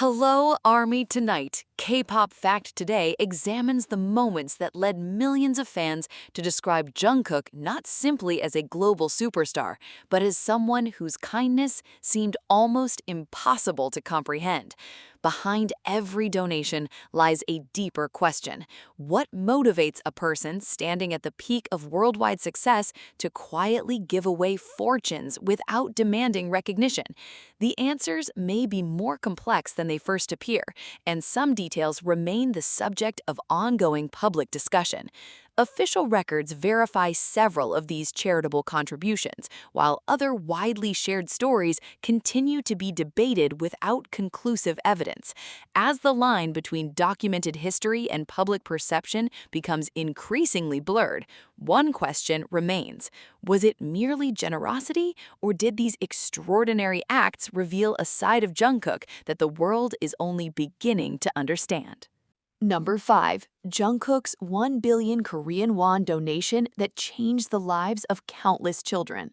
Hello, Army Tonight. K-pop Fact Today examines the moments that led millions of fans to describe Jungkook not simply as a global superstar, but as someone whose kindness seemed almost impossible to comprehend. Behind every donation lies a deeper question. What motivates a person standing at the peak of worldwide success to quietly give away fortunes without demanding recognition? The answers may be more complex than they first appear, and some details remain the subject of ongoing public discussion. Official records verify several of these charitable contributions, while other widely shared stories continue to be debated without conclusive evidence. As the line between documented history and public perception becomes increasingly blurred, one question remains. Was it merely generosity, or did these extraordinary acts reveal a side of Jungkook that the world is only beginning to understand? Number 5. Jungkook's 1 billion Korean won donation that changed the lives of countless children.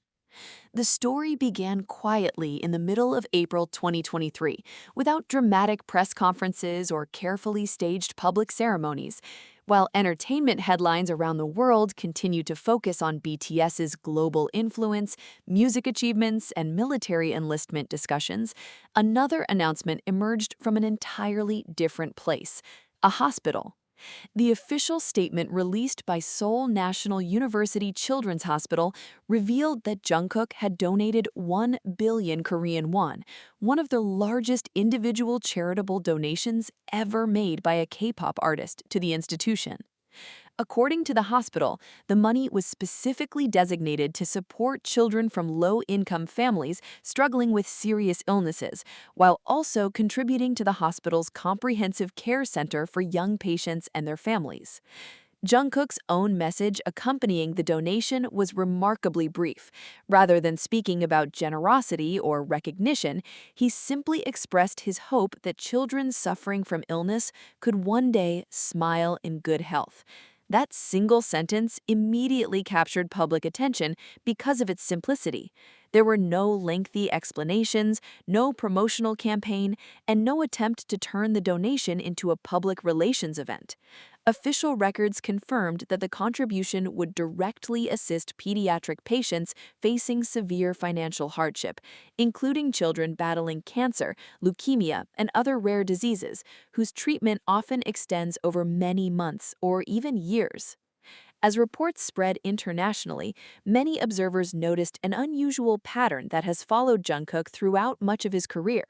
The story began quietly in the middle of April 2023, without dramatic press conferences or carefully staged public ceremonies. While entertainment headlines around the world continue to focus on BTS's global influence, music achievements, and military enlistment discussions, another announcement emerged from an entirely different place: a hospital. The official statement released by Seoul National University Children's Hospital revealed that Jungkook had donated 1 billion Korean won, one of the largest individual charitable donations ever made by a K-pop artist to the institution. According to the hospital, the money was specifically designated to support children from low-income families struggling with serious illnesses, while also contributing to the hospital's comprehensive care center for young patients and their families. Jungkook's own message accompanying the donation was remarkably brief. Rather than speaking about generosity or recognition, he simply expressed his hope that children suffering from illness could one day smile in good health. That single sentence immediately captured public attention because of its simplicity. There were no lengthy explanations, no promotional campaign, and no attempt to turn the donation into a public relations event. Official records confirmed that the contribution would directly assist pediatric patients facing severe financial hardship, including children battling cancer, leukemia, and other rare diseases, whose treatment often extends over many months or even years. As reports spread internationally, many observers noticed an unusual pattern that has followed Jungkook throughout much of his career.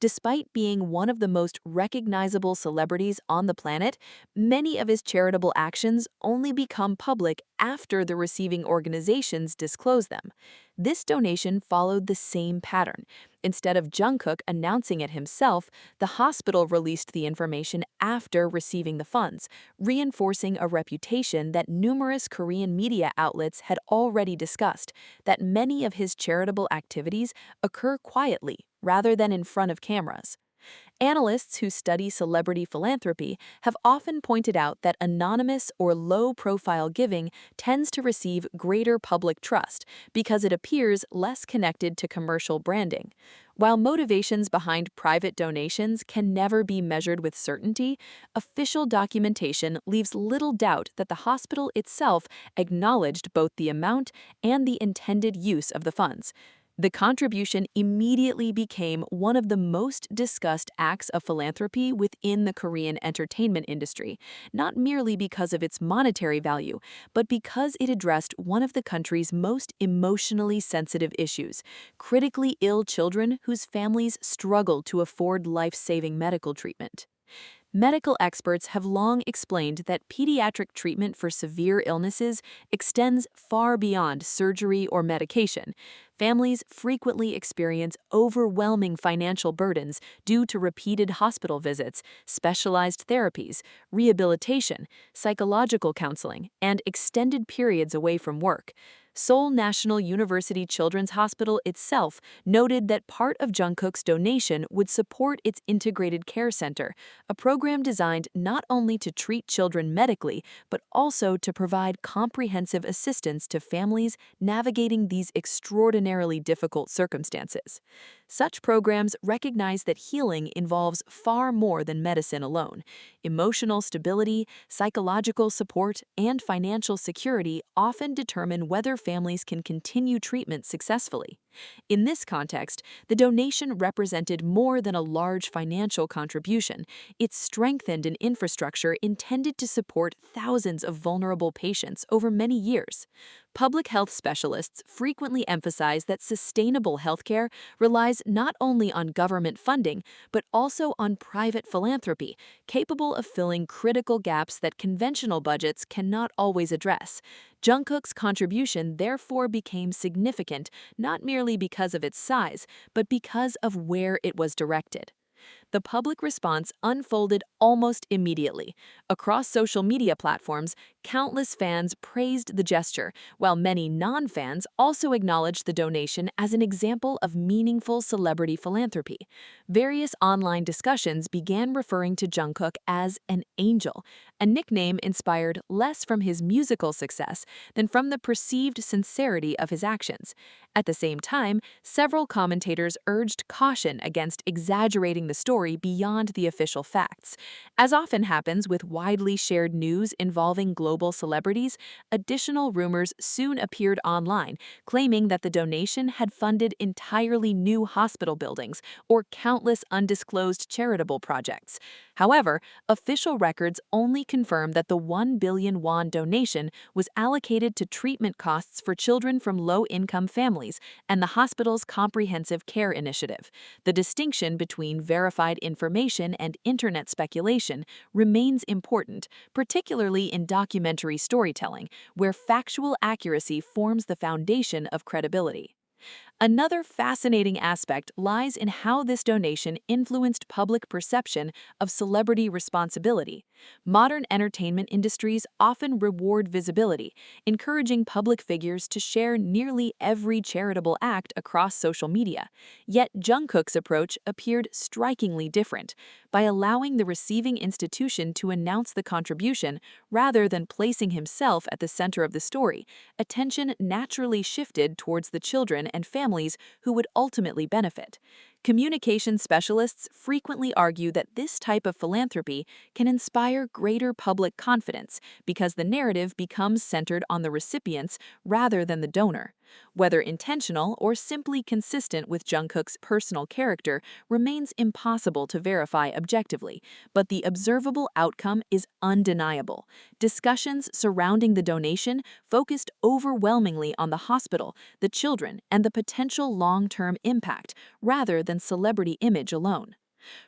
Despite being one of the most recognizable celebrities on the planet, many of his charitable actions only become public after the receiving organizations disclose them. This donation followed the same pattern. Instead of Jungkook announcing it himself, the hospital released the information after receiving the funds, reinforcing a reputation that numerous Korean media outlets had already discussed, that many of his charitable activities occur quietly rather than in front of cameras. Analysts who study celebrity philanthropy have often pointed out that anonymous or low-profile giving tends to receive greater public trust because it appears less connected to commercial branding. While motivations behind private donations can never be measured with certainty, official documentation leaves little doubt that the hospital itself acknowledged both the amount and the intended use of the funds. The contribution immediately became one of the most discussed acts of philanthropy within the Korean entertainment industry, not merely because of its monetary value, but because it addressed one of the country's most emotionally sensitive issues: critically ill children whose families struggle to afford life-saving medical treatment. Medical experts have long explained that pediatric treatment for severe illnesses extends far beyond surgery or medication. Families frequently experience overwhelming financial burdens due to repeated hospital visits, specialized therapies, rehabilitation, psychological counseling, and extended periods away from work. Seoul National University Children's Hospital itself noted that part of Jungkook's donation would support its integrated care center, a program designed not only to treat children medically, but also to provide comprehensive assistance to families navigating these extraordinary extraordinarily difficult circumstances. Such programs recognize that healing involves far more than medicine alone. Emotional stability, psychological support, and financial security often determine whether families can continue treatment successfully. In this context, the donation represented more than a large financial contribution. It strengthened an infrastructure intended to support thousands of vulnerable patients over many years. Public health specialists frequently emphasize that sustainable healthcare relies not only on government funding, but also on private philanthropy, capable of filling critical gaps that conventional budgets cannot always address. Jungkook's contribution therefore became significant not merely because of its size, but because of where it was directed. The public response unfolded almost immediately. Across social media platforms, countless fans praised the gesture, while many non-fans also acknowledged the donation as an example of meaningful celebrity philanthropy. Various online discussions began referring to Jungkook as an angel, a nickname inspired less from his musical success than from the perceived sincerity of his actions. At the same time, several commentators urged caution against exaggerating the story beyond the official facts. As often happens with widely shared news involving global celebrities, additional rumors soon appeared online, claiming that the donation had funded entirely new hospital buildings or countless undisclosed charitable projects. However, official records only confirm that the 1 billion won donation was allocated to treatment costs for children from low-income families and the hospital's comprehensive care initiative. The distinction between verified information and internet speculation remains important, particularly in documentary storytelling, where factual accuracy forms the foundation of credibility. Another fascinating aspect lies in how this donation influenced public perception of celebrity responsibility. Modern entertainment industries often reward visibility, encouraging public figures to share nearly every charitable act across social media. Yet Jungkook's approach appeared strikingly different. By allowing the receiving institution to announce the contribution rather than placing himself at the center of the story, attention naturally shifted towards the children and families who would ultimately benefit. Communication specialists frequently argue that this type of philanthropy can inspire greater public confidence because the narrative becomes centered on the recipients rather than the donor. Whether intentional or simply consistent with Jungkook's personal character remains impossible to verify objectively, but the observable outcome is undeniable. Discussions surrounding the donation focused overwhelmingly on the hospital, the children, and the potential long-term impact, rather than celebrity image alone.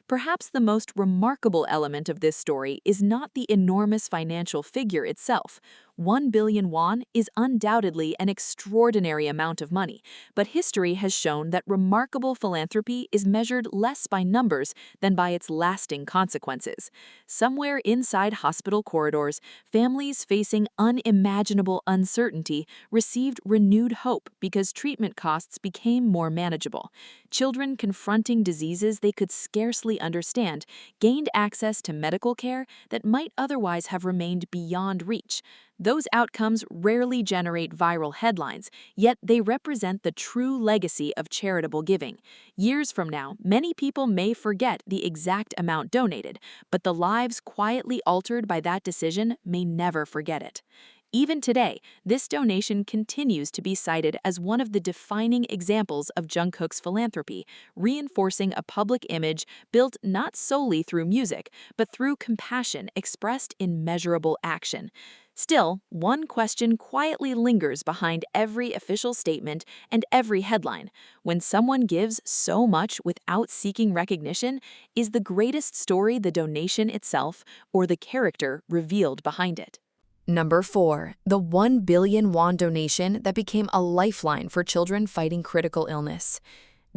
Perhaps the most remarkable element of this story is not the enormous financial figure itself. 1 billion won is undoubtedly an extraordinary amount of money, but history has shown that remarkable philanthropy is measured less by numbers than by its lasting consequences. Somewhere inside hospital corridors, families facing unimaginable uncertainty received renewed hope because treatment costs became more manageable. Children confronting diseases they could scarcely understand gained access to medical care that might otherwise have remained beyond reach. Those outcomes rarely generate viral headlines, yet they represent the true legacy of charitable giving. Years from now, many people may forget the exact amount donated, but the lives quietly altered by that decision may never forget it. Even today, this donation continues to be cited as one of the defining examples of Jungkook's philanthropy, reinforcing a public image built not solely through music, but through compassion expressed in measurable action. Still, one question quietly lingers behind every official statement and every headline. When someone gives so much without seeking recognition, is the greatest story the donation itself or the character revealed behind it? Number 4. The 1 billion won donation that became a lifeline for children fighting critical illness.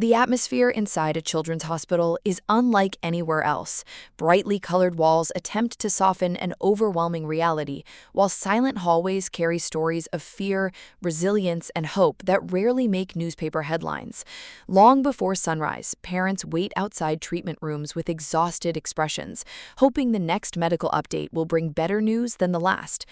The atmosphere inside a children's hospital is unlike anywhere else. Brightly colored walls attempt to soften an overwhelming reality, while silent hallways carry stories of fear, resilience, and hope that rarely make newspaper headlines. Long before sunrise, parents wait outside treatment rooms with exhausted expressions, hoping the next medical update will bring better news than the last.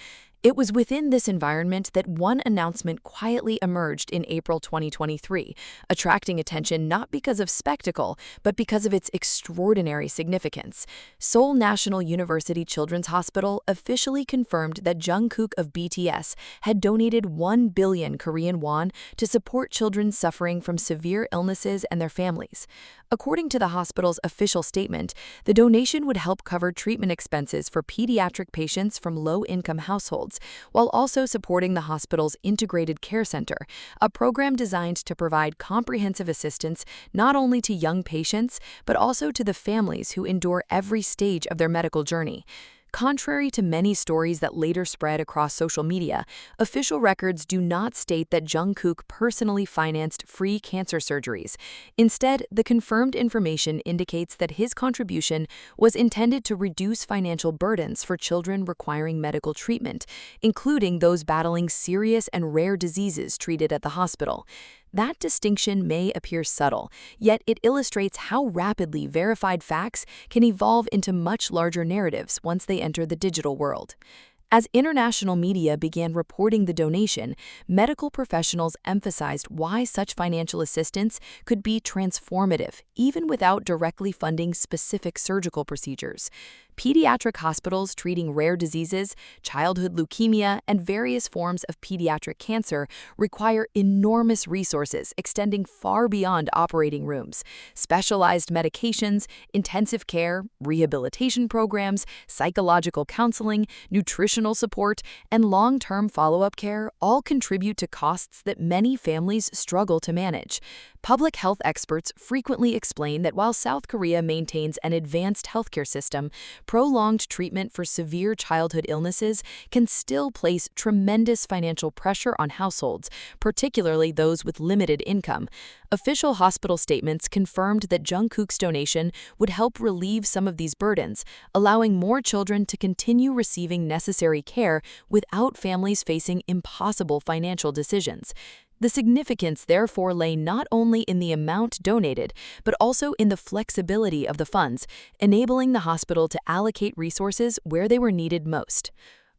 It was within this environment that one announcement quietly emerged in April 2023, attracting attention not because of spectacle, but because of its extraordinary significance. Seoul National University Children's Hospital officially confirmed that Jungkook of BTS had donated 1 billion Korean won to support children suffering from severe illnesses and their families. According to the hospital's official statement, the donation would help cover treatment expenses for pediatric patients from low-income households, while also supporting the hospital's Integrated Care Center, a program designed to provide comprehensive assistance not only to young patients, but also to the families who endure every stage of their medical journey. Contrary to many stories that later spread across social media, official records do not state that Jungkook personally financed free cancer surgeries. Instead, the confirmed information indicates that his contribution was intended to reduce financial burdens for children requiring medical treatment, including those battling serious and rare diseases treated at the hospital. That distinction may appear subtle, yet it illustrates how rapidly verified facts can evolve into much larger narratives once they enter the digital world. As international media began reporting the donation, medical professionals emphasized why such financial assistance could be transformative, even without directly funding specific surgical procedures. Pediatric hospitals treating rare diseases, childhood leukemia, and various forms of pediatric cancer require enormous resources extending far beyond operating rooms. Specialized medications, intensive care, rehabilitation programs, psychological counseling, nutritional support, and long-term follow-up care all contribute to costs that many families struggle to manage. Public health experts frequently explain that while South Korea maintains an advanced healthcare system, prolonged treatment for severe childhood illnesses can still place tremendous financial pressure on households, particularly those with limited income. Official hospital statements confirmed that Jungkook's donation would help relieve some of these burdens, allowing more children to continue receiving necessary care without families facing impossible financial decisions. The significance therefore lay not only in the amount donated, but also in the flexibility of the funds, enabling the hospital to allocate resources where they were needed most.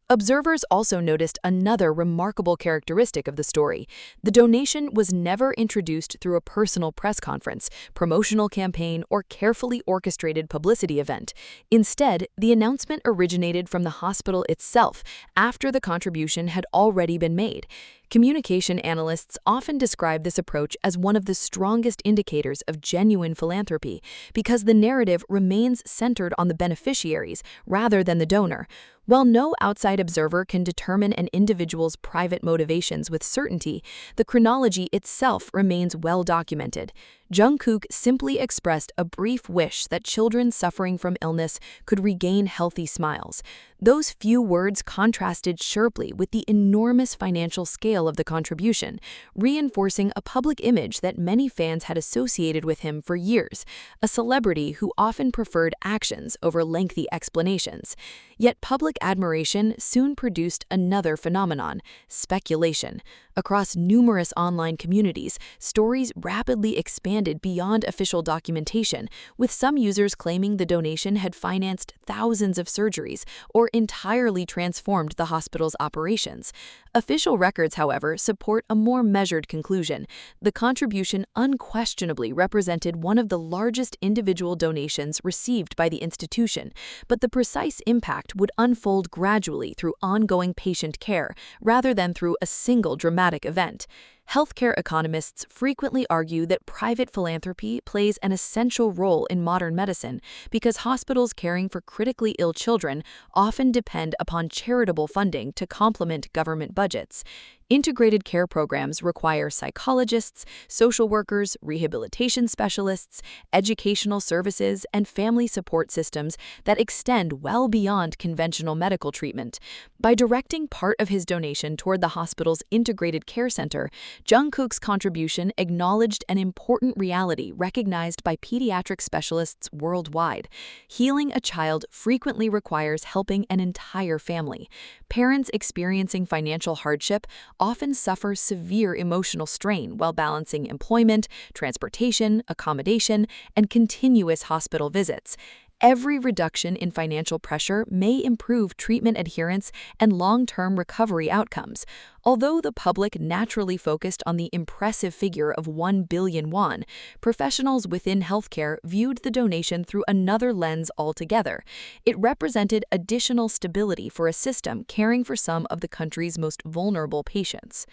Observers also noticed another remarkable characteristic of the story. The donation was never introduced through a personal press conference, promotional campaign, or carefully orchestrated publicity event. Instead, the announcement originated from the hospital itself after the contribution had already been made. Communication analysts often describe this approach as one of the strongest indicators of genuine philanthropy because the narrative remains centered on the beneficiaries rather than the donor. While no outside observer can determine an individual's private motivations with certainty, the chronology itself remains well documented. Jungkook simply expressed a brief wish that children suffering from illness could regain healthy smiles. Those few words contrasted sharply with the enormous financial scale of the contribution, reinforcing a public image that many fans had associated with him for years, a celebrity who often preferred actions over lengthy explanations. Yet public admiration soon produced another phenomenon: speculation. Across numerous online communities, stories rapidly expanded beyond official documentation, with some users claiming the donation had financed thousands of surgeries or entirely transformed the hospital's operations. Official records, however, support a more measured conclusion. The contribution unquestionably represented one of the largest individual donations received by the institution, but the precise impact would unfold gradually through ongoing patient care rather than through a single dramatic event. Healthcare economists frequently argue that private philanthropy plays an essential role in modern medicine because hospitals caring for critically ill children often depend upon charitable funding to complement government budgets. Integrated care programs require psychologists, social workers, rehabilitation specialists, educational services, and family support systems that extend well beyond conventional medical treatment. By directing part of his donation toward the hospital's Integrated Care Center, Jungkook's contribution acknowledged an important reality recognized by pediatric specialists worldwide. Healing a child frequently requires helping an entire family. Parents experiencing financial hardship often suffer severe emotional strain while balancing employment, transportation, accommodation, and continuous hospital visits. Every reduction in financial pressure may improve treatment adherence and long-term recovery outcomes. Although the public naturally focused on the impressive figure of 1 billion won, professionals within healthcare viewed the donation through another lens altogether. It represented additional stability for a system caring for some of the country's most vulnerable patients.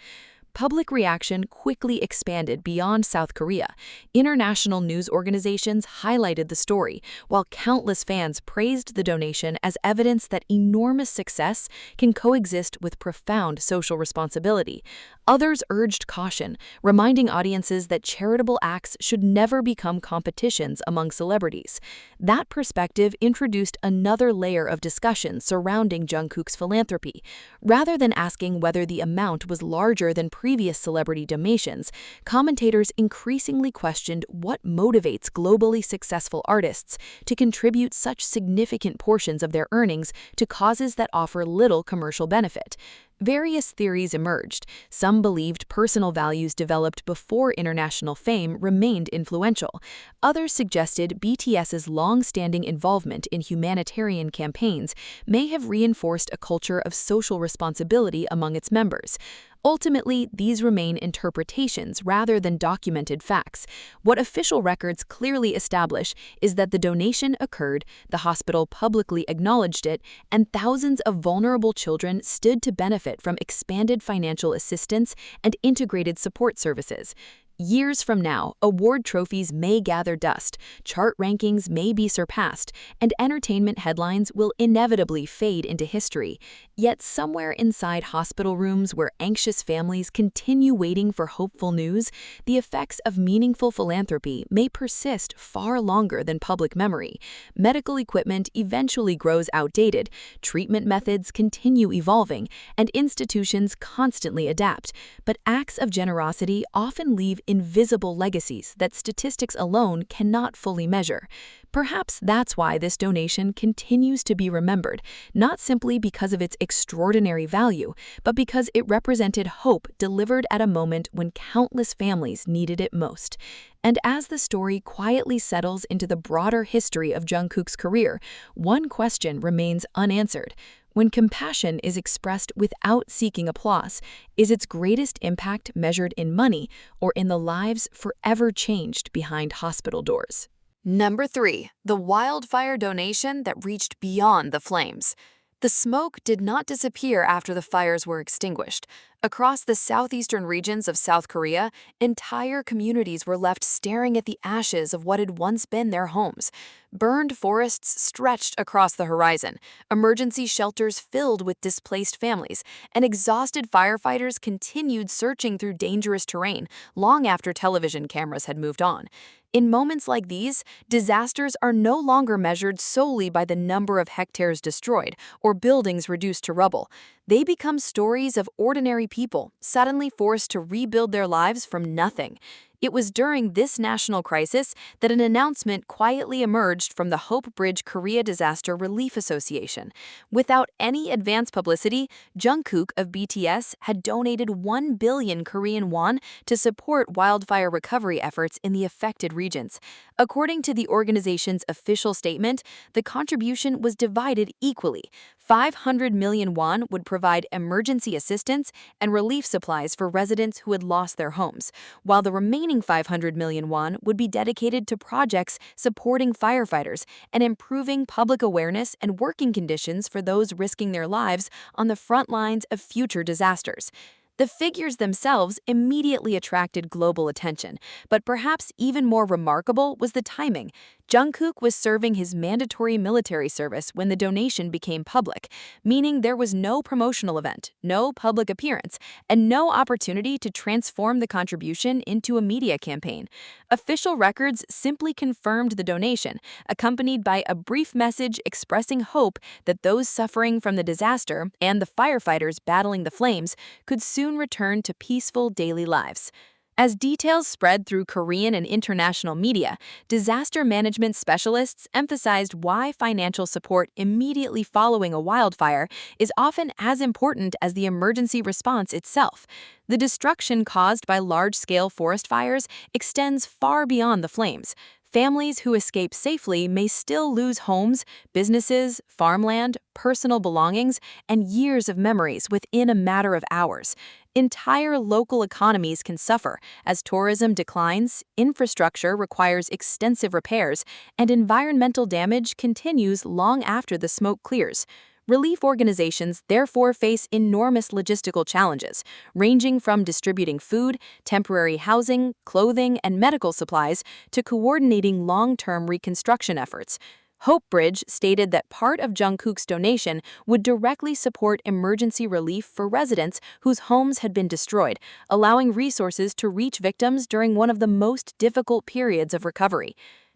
Public reaction quickly expanded beyond South Korea. International news organizations highlighted the story, while countless fans praised the donation as evidence that enormous success can coexist with profound social responsibility. Others urged caution, reminding audiences that charitable acts should never become competitions among celebrities. That perspective introduced another layer of discussion surrounding Jungkook's philanthropy. Rather than asking whether the amount was larger than previous celebrity donations, commentators increasingly questioned what motivates globally successful artists to contribute such significant portions of their earnings to causes that offer little commercial benefit. Various theories emerged. Some believed personal values developed before international fame remained influential. Others suggested BTS's long-standing involvement in humanitarian campaigns may have reinforced a culture of social responsibility among its members. Ultimately, these remain interpretations rather than documented facts. What official records clearly establish is that the donation occurred, the hospital publicly acknowledged it, and thousands of vulnerable children stood to benefit from expanded financial assistance and integrated support services. Years from now, award trophies may gather dust, chart rankings may be surpassed, and entertainment headlines will inevitably fade into history. Yet somewhere inside hospital rooms where anxious families continue waiting for hopeful news, the effects of meaningful philanthropy may persist far longer than public memory. Medical equipment eventually grows outdated, treatment methods continue evolving, and institutions constantly adapt. But acts of generosity often leave invisible legacies that statistics alone cannot fully measure. Perhaps that's why this donation continues to be remembered, not simply because of its extraordinary value, but because it represented hope delivered at a moment when countless families needed it most. And as the story quietly settles into the broader history of Jungkook's career, one question remains unanswered. When compassion is expressed without seeking applause, is its greatest impact measured in money or in the lives forever changed behind hospital doors? Number 3. The wildfire donation that reached beyond the flames. The smoke did not disappear after the fires were extinguished. Across the southeastern regions of South Korea, entire communities were left staring at the ashes of what had once been their homes. Burned forests stretched across the horizon, emergency shelters filled with displaced families, and exhausted firefighters continued searching through dangerous terrain long after television cameras had moved on. In moments like these, disasters are no longer measured solely by the number of hectares destroyed or buildings reduced to rubble. They become stories of ordinary people suddenly forced to rebuild their lives from nothing. It was during this national crisis that an announcement quietly emerged from the Hope Bridge Korea Disaster Relief Association. Without any advance publicity, Jungkook of BTS had donated 1 billion Korean won to support wildfire recovery efforts in the affected regions. According to the organization's official statement, the contribution was divided equally. 500 million won would provide emergency assistance and relief supplies for residents who had lost their homes, while the remaining 500 million won would be dedicated to projects supporting firefighters and improving public awareness and working conditions for those risking their lives on the front lines of future disasters. The figures themselves immediately attracted global attention, but perhaps even more remarkable was the timing. Jungkook was serving his mandatory military service when the donation became public, meaning there was no promotional event, no public appearance, and no opportunity to transform the contribution into a media campaign. Official records simply confirmed the donation, accompanied by a brief message expressing hope that those suffering from the disaster and the firefighters battling the flames could soon return to peaceful daily lives. As details spread through Korean and international media, disaster management specialists emphasized why financial support immediately following a wildfire is often as important as the emergency response itself. The destruction caused by large-scale forest fires extends far beyond the flames. Families who escape safely may still lose homes, businesses, farmland, personal belongings, and years of memories within a matter of hours. Entire local economies can suffer as tourism declines, infrastructure requires extensive repairs, and environmental damage continues long after the smoke clears. Relief organizations therefore face enormous logistical challenges, ranging from distributing food, temporary housing, clothing, and medical supplies to coordinating long-term reconstruction efforts. Hope Bridge stated that part of Jungkook's donation would directly support emergency relief for residents whose homes had been destroyed, allowing resources to reach victims during one of the most difficult periods of recovery.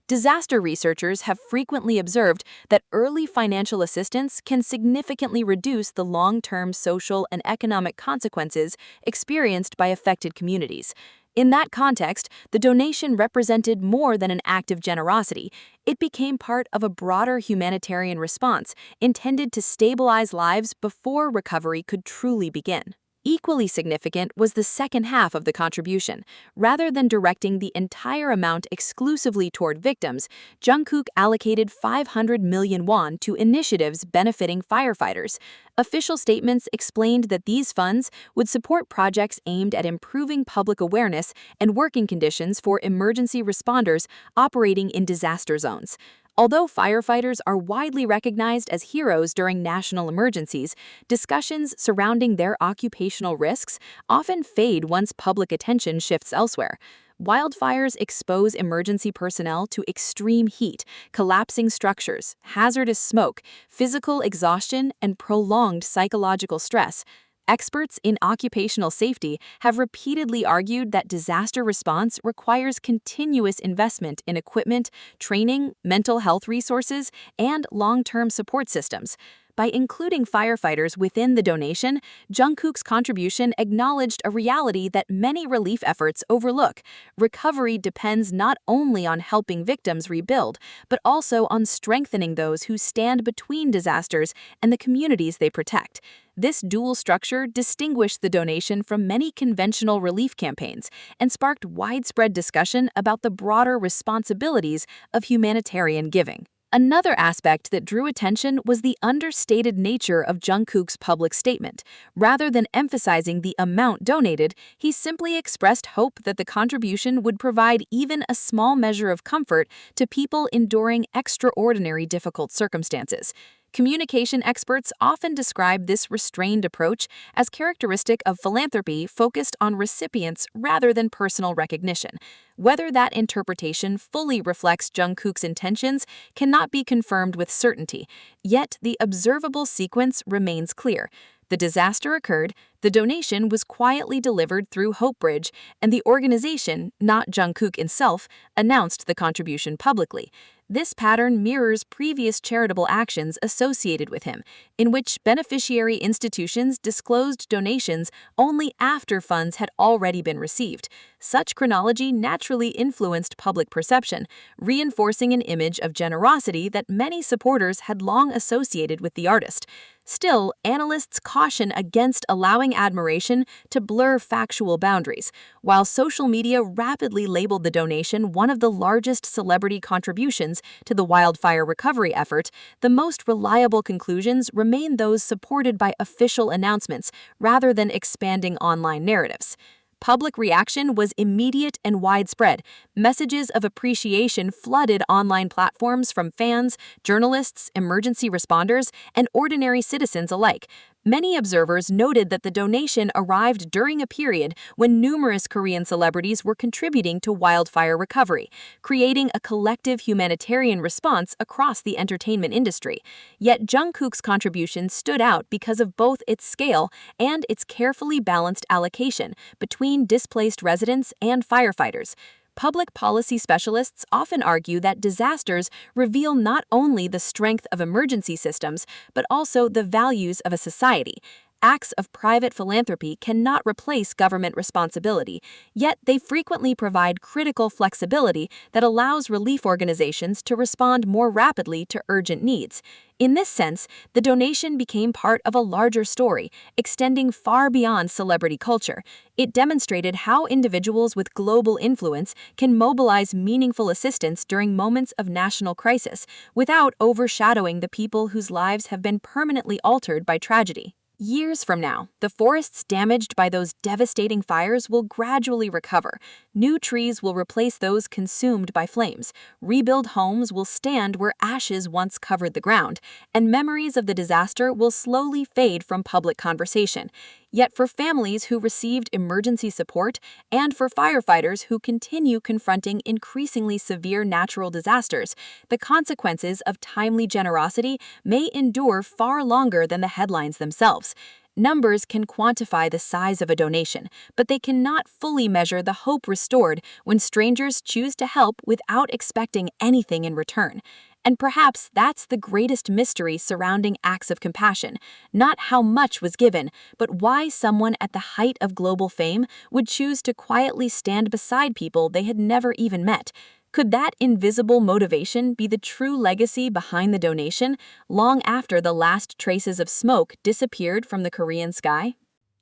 Disaster researchers have frequently observed that early financial assistance can significantly reduce the long-term social and economic consequences experienced by affected communities. In that context, the donation represented more than an act of generosity. It became part of a broader humanitarian response intended to stabilize lives before recovery could truly begin. Equally significant was the second half of the contribution. Rather than directing the entire amount exclusively toward victims, Jungkook allocated 500 million won to initiatives benefiting firefighters. Official statements explained that these funds would support projects aimed at improving public awareness and working conditions for emergency responders operating in disaster zones. Although firefighters are widely recognized as heroes during national emergencies, discussions surrounding their occupational risks often fade once public attention shifts elsewhere. Wildfires expose emergency personnel to extreme heat, collapsing structures, hazardous smoke, physical exhaustion, and prolonged psychological stress. Experts in occupational safety have repeatedly argued that disaster response requires continuous investment in equipment, training, mental health resources, and long-term support systems. By including firefighters within the donation, Jungkook's contribution acknowledged a reality that many relief efforts overlook. Recovery depends not only on helping victims rebuild, but also on strengthening those who stand between disasters and the communities they protect. This dual structure distinguished the donation from many conventional relief campaigns and sparked widespread discussion about the broader responsibilities of humanitarian giving. Another aspect that drew attention was the understated nature of Jungkook's public statement. Rather than emphasizing the amount donated, he simply expressed hope that the contribution would provide even a small measure of comfort to people enduring extraordinary difficult circumstances. Communication experts often describe this restrained approach as characteristic of philanthropy focused on recipients rather than personal recognition. Whether that interpretation fully reflects Jungkook's intentions cannot be confirmed with certainty, yet the observable sequence remains clear. The disaster occurred, the donation was quietly delivered through Hope Bridge, and the organization, not Jungkook himself, announced the contribution publicly. This pattern mirrors previous charitable actions associated with him, in which beneficiary institutions disclosed donations only after funds had already been received. Such chronology naturally influenced public perception, reinforcing an image of generosity that many supporters had long associated with the artist. Still, analysts caution against allowing admiration to blur factual boundaries. While social media rapidly labeled the donation one of the largest celebrity contributions to the wildfire recovery effort, the most reliable conclusions remain those supported by official announcements rather than expanding online narratives. Public reaction was immediate and widespread. Messages of appreciation flooded online platforms from fans, journalists, emergency responders, and ordinary citizens alike. Many observers noted that the donation arrived during a period when numerous Korean celebrities were contributing to wildfire recovery, creating a collective humanitarian response across the entertainment industry. Yet Jungkook's contribution stood out because of both its scale and its carefully balanced allocation between displaced residents and firefighters. Public policy specialists often argue that disasters reveal not only the strength of emergency systems, but also the values of a society. Acts of private philanthropy cannot replace government responsibility, yet they frequently provide critical flexibility that allows relief organizations to respond more rapidly to urgent needs. In this sense, the donation became part of a larger story, extending far beyond celebrity culture. It demonstrated how individuals with global influence can mobilize meaningful assistance during moments of national crisis without overshadowing the people whose lives have been permanently altered by tragedy. Years from now, the forests damaged by those devastating fires will gradually recover. New trees will replace those consumed by flames. Rebuilt homes will stand where ashes once covered the ground, and memories of the disaster will slowly fade from public conversation. Yet for families who received emergency support and for firefighters who continue confronting increasingly severe natural disasters, the consequences of timely generosity may endure far longer than the headlines themselves. Numbers can quantify the size of a donation, but they cannot fully measure the hope restored when strangers choose to help without expecting anything in return. And perhaps that's the greatest mystery surrounding acts of compassion, not how much was given, but why someone at the height of global fame would choose to quietly stand beside people they had never even met. Could that invisible motivation be the true legacy behind the donation, long after the last traces of smoke disappeared from the Korean sky?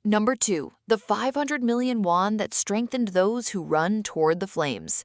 Number 2. The 500 million won that strengthened those who run toward the flames.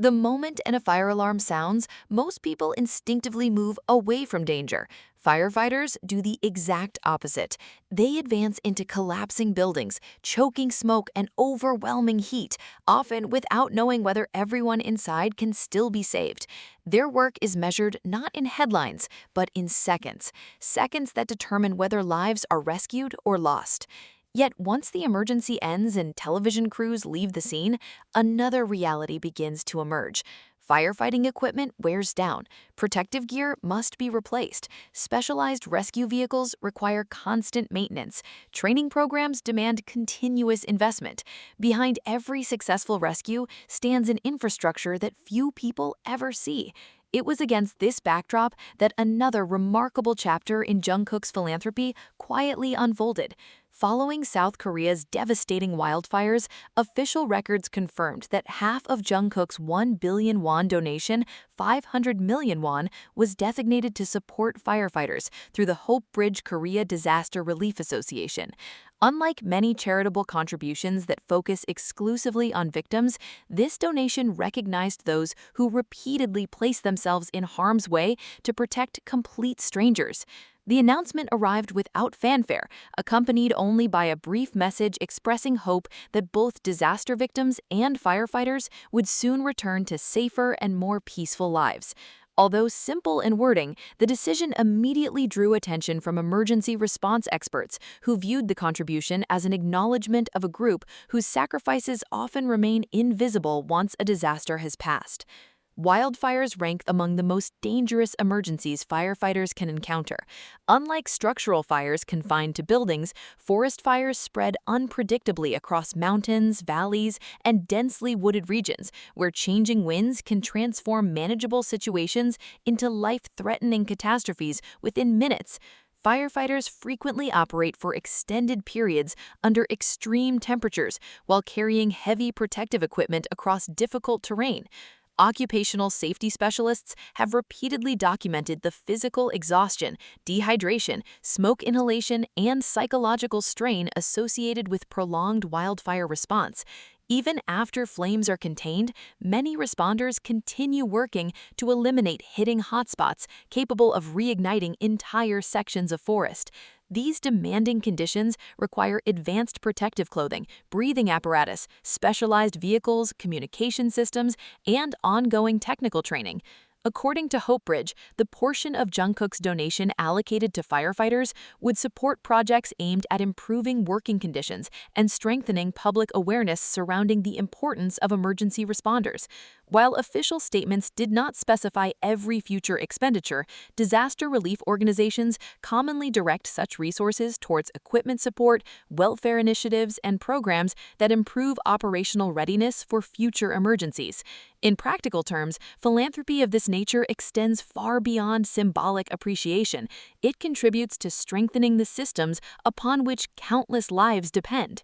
The moment a fire alarm sounds, most people instinctively move away from danger. Firefighters do the exact opposite. They advance into collapsing buildings, choking smoke and overwhelming heat, often without knowing whether everyone inside can still be saved. Their work is measured not in headlines, but in seconds. Seconds that determine whether lives are rescued or lost. Yet once the emergency ends and television crews leave the scene, another reality begins to emerge. Firefighting equipment wears down, protective gear must be replaced, specialized rescue vehicles require constant maintenance, training programs demand continuous investment. Behind every successful rescue stands an infrastructure that few people ever see. It was against this backdrop that another remarkable chapter in Jungkook's philanthropy quietly unfolded. Following South Korea's devastating wildfires, official records confirmed that half of Jungkook's 1 billion won donation, 500 million won, was designated to support firefighters through the Hope Bridge Korea Disaster Relief Association. Unlike many charitable contributions that focus exclusively on victims, this donation recognized those who repeatedly placed themselves in harm's way to protect complete strangers. The announcement arrived without fanfare, accompanied only by a brief message expressing hope that both disaster victims and firefighters would soon return to safer and more peaceful lives. Although simple in wording, the decision immediately drew attention from emergency response experts who viewed the contribution as an acknowledgement of a group whose sacrifices often remain invisible once a disaster has passed. Wildfires rank among the most dangerous emergencies firefighters can encounter. Unlike structural fires confined to buildings, forest fires spread unpredictably across mountains, valleys, and densely wooded regions, where changing winds can transform manageable situations into life-threatening catastrophes within minutes. Firefighters frequently operate for extended periods under extreme temperatures while carrying heavy protective equipment across difficult terrain. Occupational safety specialists have repeatedly documented the physical exhaustion, dehydration, smoke inhalation, and psychological strain associated with prolonged wildfire response. Even after flames are contained, many responders continue working to eliminate hitting hotspots capable of reigniting entire sections of forest. These demanding conditions require advanced protective clothing, breathing apparatus, specialized vehicles, communication systems, and ongoing technical training. According to Hope Bridge, the portion of Jungkook's donation allocated to firefighters would support projects aimed at improving working conditions and strengthening public awareness surrounding the importance of emergency responders. While official statements did not specify every future expenditure, disaster relief organizations commonly direct such resources towards equipment support, welfare initiatives, and programs that improve operational readiness for future emergencies. In practical terms, philanthropy of this nature extends far beyond symbolic appreciation. It contributes to strengthening the systems upon which countless lives depend.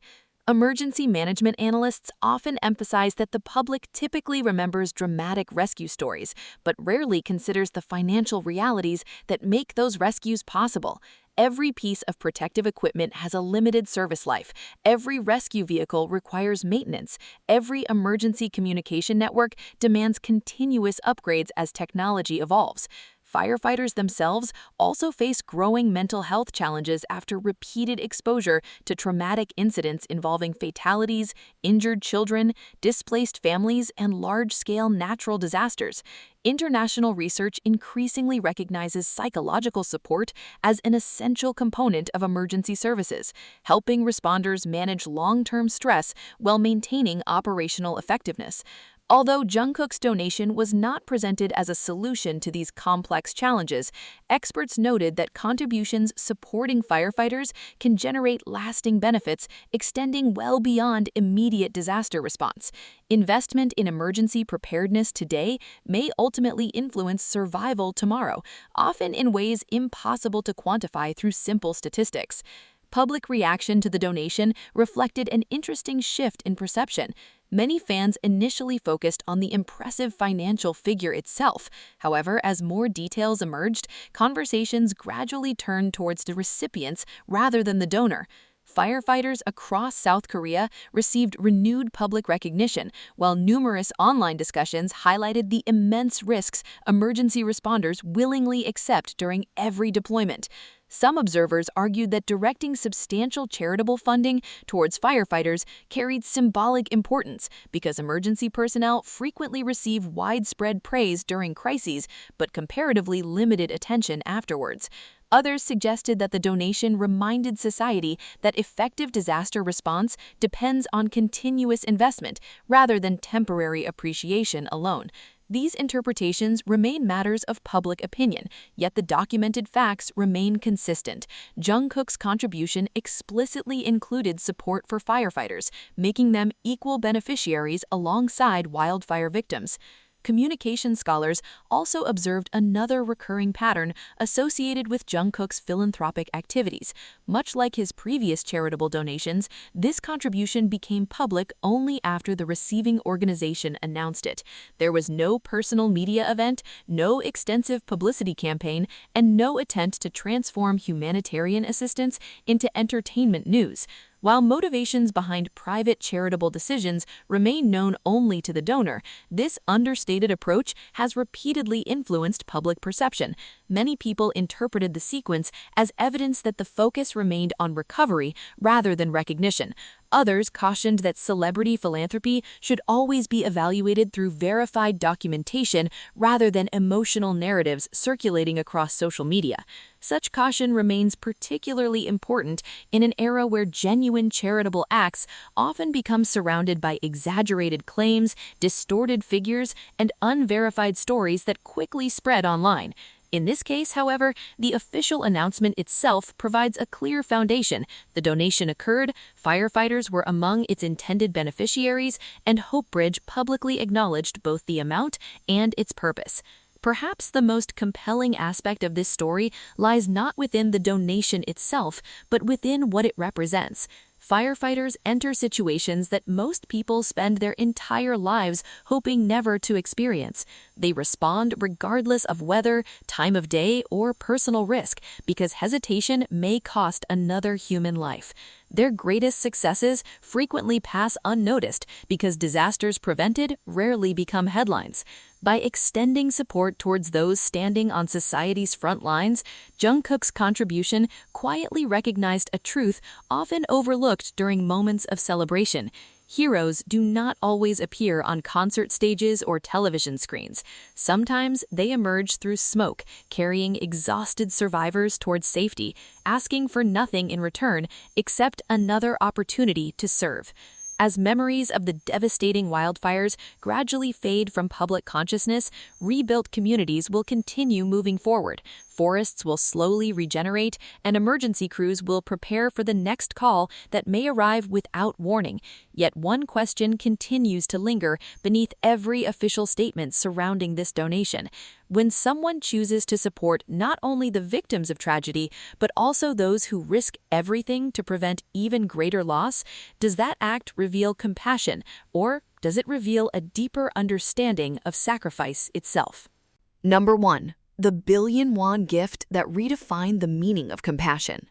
Emergency management analysts often emphasize that the public typically remembers dramatic rescue stories, but rarely considers the financial realities that make those rescues possible. Every piece of protective equipment has a limited service life. Every rescue vehicle requires maintenance. Every emergency communication network demands continuous upgrades as technology evolves. Firefighters themselves also face growing mental health challenges after repeated exposure to traumatic incidents involving fatalities, injured children, displaced families, and large-scale natural disasters. International research increasingly recognizes psychological support as an essential component of emergency services, helping responders manage long-term stress while maintaining operational effectiveness. Although Jungkook's donation was not presented as a solution to these complex challenges, experts noted that contributions supporting firefighters can generate lasting benefits extending well beyond immediate disaster response. Investment in emergency preparedness today may ultimately influence survival tomorrow, often in ways impossible to quantify through simple statistics. Public reaction to the donation reflected an interesting shift in perception. Many fans initially focused on the impressive financial figure itself. However, as more details emerged, conversations gradually turned towards the recipients rather than the donor. Firefighters across South Korea received renewed public recognition, while numerous online discussions highlighted the immense risks emergency responders willingly accept during every deployment. Some observers argued that directing substantial charitable funding towards firefighters carried symbolic importance because emergency personnel frequently receive widespread praise during crises but comparatively limited attention afterwards. Others suggested that the donation reminded society that effective disaster response depends on continuous investment rather than temporary appreciation alone. These interpretations remain matters of public opinion, yet the documented facts remain consistent. Jungkook's contribution explicitly included support for firefighters, making them equal beneficiaries alongside wildfire victims. Communication scholars also observed another recurring pattern associated with Jungkook's philanthropic activities. Much like his previous charitable donations, this contribution became public only after the receiving organization announced it. There was no personal media event, no extensive publicity campaign, and no attempt to transform humanitarian assistance into entertainment news. While motivations behind private charitable decisions remain known only to the donor, this understated approach has repeatedly influenced public perception. Many people interpreted the sequence as evidence that the focus remained on recovery rather than recognition. Others cautioned that celebrity philanthropy should always be evaluated through verified documentation rather than emotional narratives circulating across social media. Such caution remains particularly important in an era where genuine charitable acts often become surrounded by exaggerated claims, distorted figures, and unverified stories that quickly spread online. In this case, however, the official announcement itself provides a clear foundation. The donation occurred, firefighters were among its intended beneficiaries, and HopeBridge publicly acknowledged both the amount and its purpose. Perhaps the most compelling aspect of this story lies not within the donation itself, but within what it represents. Firefighters enter situations that most people spend their entire lives hoping never to experience. They respond regardless of weather, time of day, or personal risk, because hesitation may cost another human life. Their greatest successes frequently pass unnoticed because disasters prevented rarely become headlines. By extending support towards those standing on society's front lines, Jungkook's contribution quietly recognized a truth often overlooked during moments of celebration. Heroes do not always appear on concert stages or television screens. Sometimes they emerge through smoke, carrying exhausted survivors towards safety, asking for nothing in return except another opportunity to serve. As memories of the devastating wildfires gradually fade from public consciousness, rebuilt communities will continue moving forward. Forests will slowly regenerate, and emergency crews will prepare for the next call that may arrive without warning. Yet one question continues to linger beneath every official statement surrounding this donation. When someone chooses to support not only the victims of tragedy, but also those who risk everything to prevent even greater loss, does that act reveal compassion, or does it reveal a deeper understanding of sacrifice itself? Number 1. The billion-won gift that redefined the meaning of compassion.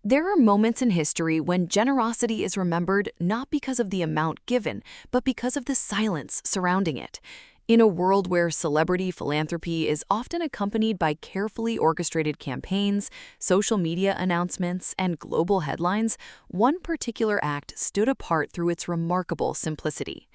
There are moments in history when generosity is remembered not because of the amount given, but because of the silence surrounding it. In a world where celebrity philanthropy is often accompanied by carefully orchestrated campaigns, social media announcements, and global headlines, one particular act stood apart through its remarkable simplicity.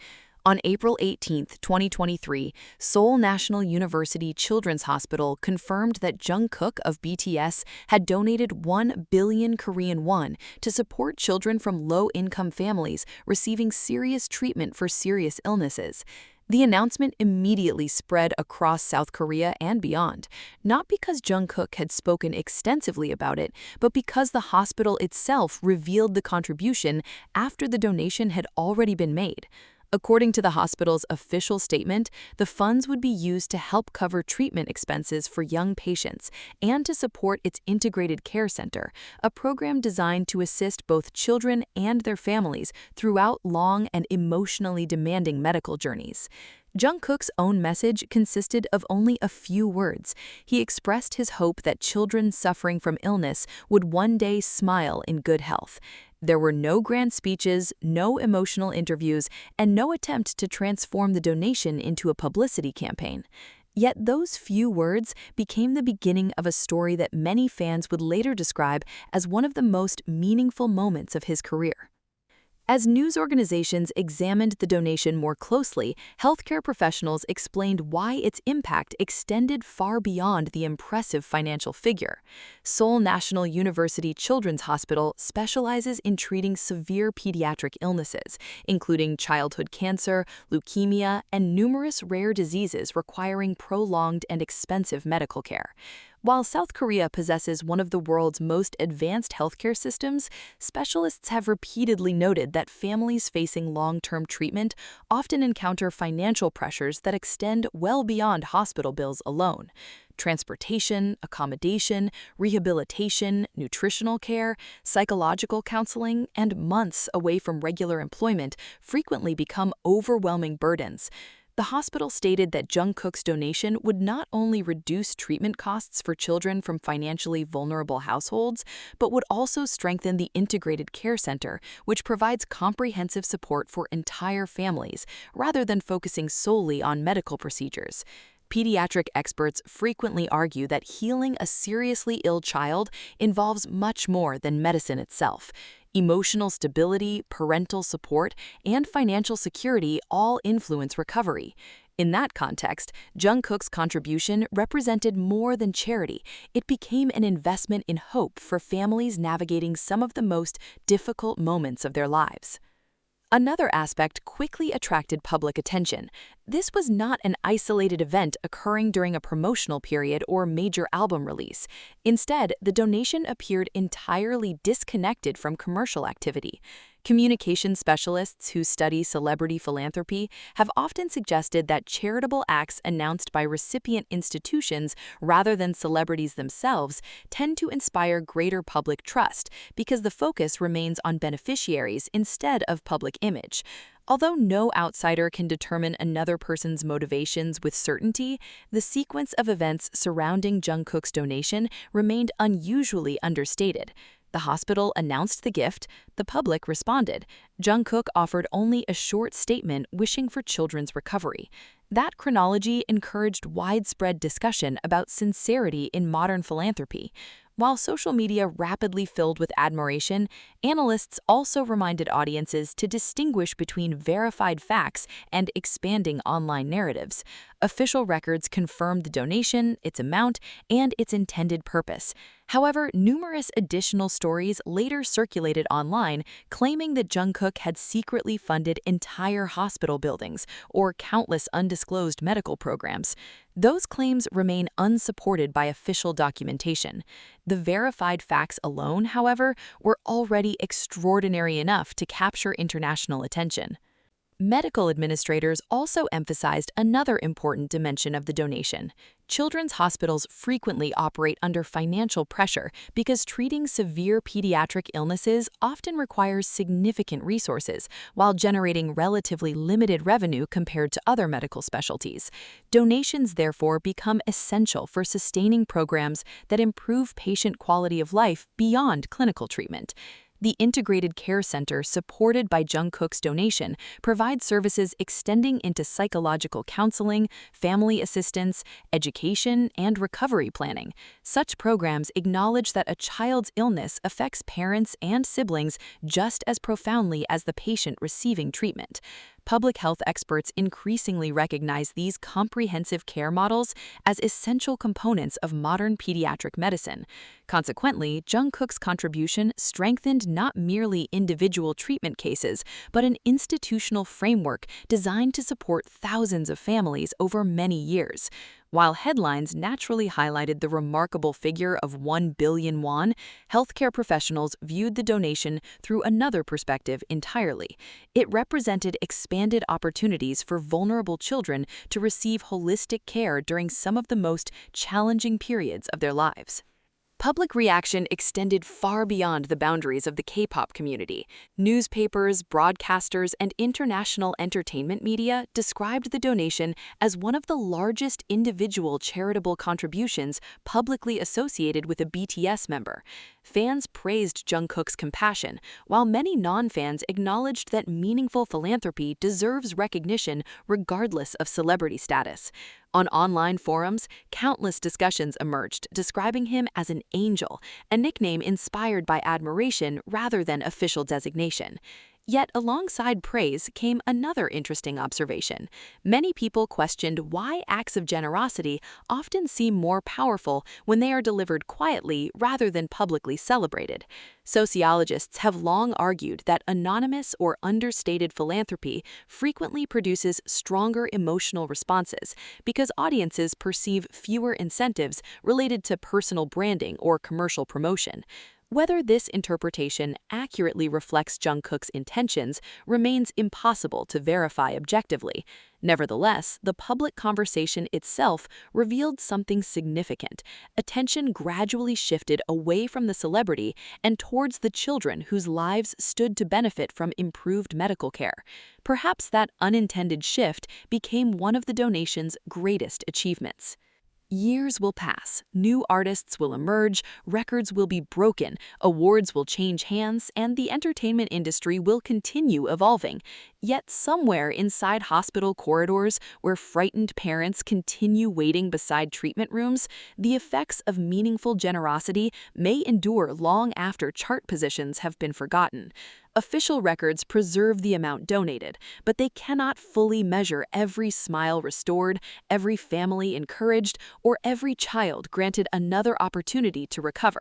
On April 18, 2023, Seoul National University Children's Hospital confirmed that Jungkook of BTS had donated 1 billion Korean won to support children from low-income families receiving serious treatment for serious illnesses. The announcement immediately spread across South Korea and beyond, not because Jungkook had spoken extensively about it, but because the hospital itself revealed the contribution after the donation had already been made. According to the hospital's official statement, the funds would be used to help cover treatment expenses for young patients and to support its integrated care center, a program designed to assist both children and their families throughout long and emotionally demanding medical journeys. Jungkook's own message consisted of only a few words. He expressed his hope that children suffering from illness would one day smile in good health. There were no grand speeches, no emotional interviews, and no attempt to transform the donation into a publicity campaign. Yet those few words became the beginning of a story that many fans would later describe as one of the most meaningful moments of his career. As news organizations examined the donation more closely, healthcare professionals explained why its impact extended far beyond the impressive financial figure. Seoul National University Children's Hospital specializes in treating severe pediatric illnesses, including childhood cancer, leukemia, and numerous rare diseases requiring prolonged and expensive medical care. While South Korea possesses one of the world's most advanced healthcare systems, specialists have repeatedly noted that families facing long-term treatment often encounter financial pressures that extend well beyond hospital bills alone. Transportation, accommodation, rehabilitation, nutritional care, psychological counseling, and months away from regular employment frequently become overwhelming burdens. The hospital stated that Jungkook's donation would not only reduce treatment costs for children from financially vulnerable households, but would also strengthen the integrated care center, which provides comprehensive support for entire families, rather than focusing solely on medical procedures. Pediatric experts frequently argue that healing a seriously ill child involves much more than medicine itself. Emotional stability, parental support, and financial security all influence recovery. In that context, Jungkook's contribution represented more than charity. It became an investment in hope for families navigating some of the most difficult moments of their lives. Another aspect quickly attracted public attention. This was not an isolated event occurring during a promotional period or major album release. Instead, the donation appeared entirely disconnected from commercial activity. Communication specialists who study celebrity philanthropy have often suggested that charitable acts announced by recipient institutions rather than celebrities themselves tend to inspire greater public trust because the focus remains on beneficiaries instead of public image. Although no outsider can determine another person's motivations with certainty, the sequence of events surrounding Jungkook's donation remained unusually understated. The hospital announced the gift, the public responded. Jungkook offered only a short statement wishing for children's recovery. That chronology encouraged widespread discussion about sincerity in modern philanthropy. While social media rapidly filled with admiration, analysts also reminded audiences to distinguish between verified facts and expanding online narratives. Official records confirmed the donation, its amount, and its intended purpose. However, numerous additional stories later circulated online claiming that Jungkook had secretly funded entire hospital buildings or countless undisclosed medical programs. Those claims remain unsupported by official documentation. The verified facts alone, however, were already extraordinary enough to capture international attention. Medical administrators also emphasized another important dimension of the donation. Children's hospitals frequently operate under financial pressure because treating severe pediatric illnesses often requires significant resources, while generating relatively limited revenue compared to other medical specialties. Donations therefore become essential for sustaining programs that improve patient quality of life beyond clinical treatment. The Integrated Care Center, supported by Jungkook's donation, provides services extending into psychological counseling, family assistance, education, and recovery planning. Such programs acknowledge that a child's illness affects parents and siblings just as profoundly as the patient receiving treatment. Public health experts increasingly recognize these comprehensive care models as essential components of modern pediatric medicine. Consequently, Jungkook's contribution strengthened not merely individual treatment cases, but an institutional framework designed to support thousands of families over many years. While headlines naturally highlighted the remarkable figure of 1 billion won, healthcare professionals viewed the donation through another perspective entirely. It represented expanded opportunities for vulnerable children to receive holistic care during some of the most challenging periods of their lives. Public reaction extended far beyond the boundaries of the K-pop community. Newspapers, broadcasters, and international entertainment media described the donation as one of the largest individual charitable contributions publicly associated with a BTS member. Fans praised Jungkook's compassion, while many non-fans acknowledged that meaningful philanthropy deserves recognition regardless of celebrity status. On online forums, countless discussions emerged describing him as an angel, a nickname inspired by admiration rather than official designation. Yet alongside praise came another interesting observation. Many people questioned why acts of generosity often seem more powerful when they are delivered quietly rather than publicly celebrated. Sociologists have long argued that anonymous or understated philanthropy frequently produces stronger emotional responses because audiences perceive fewer incentives related to personal branding or commercial promotion. Whether this interpretation accurately reflects Jungkook's intentions remains impossible to verify objectively. Nevertheless, the public conversation itself revealed something significant. Attention gradually shifted away from the celebrity and towards the children whose lives stood to benefit from improved medical care. Perhaps that unintended shift became one of the donation's greatest achievements. Years will pass, new artists will emerge, records will be broken, awards will change hands, and the entertainment industry will continue evolving. Yet somewhere inside hospital corridors, where frightened parents continue waiting beside treatment rooms, the effects of meaningful generosity may endure long after chart positions have been forgotten. Official records preserve the amount donated, but they cannot fully measure every smile restored, every family encouraged, or every child granted another opportunity to recover.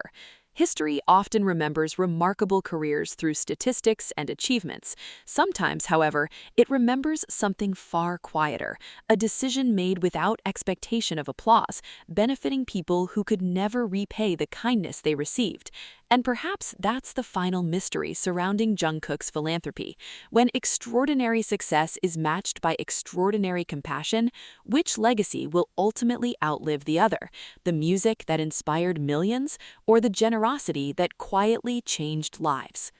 History often remembers remarkable careers through statistics and achievements. Sometimes, however, it remembers something far quieter, a decision made without expectation of applause, benefiting people who could never repay the kindness they received. And perhaps that's the final mystery surrounding Jungkook's philanthropy. When extraordinary success is matched by extraordinary compassion, which legacy will ultimately outlive the other? The music that inspired millions, or the generosity that quietly changed lives?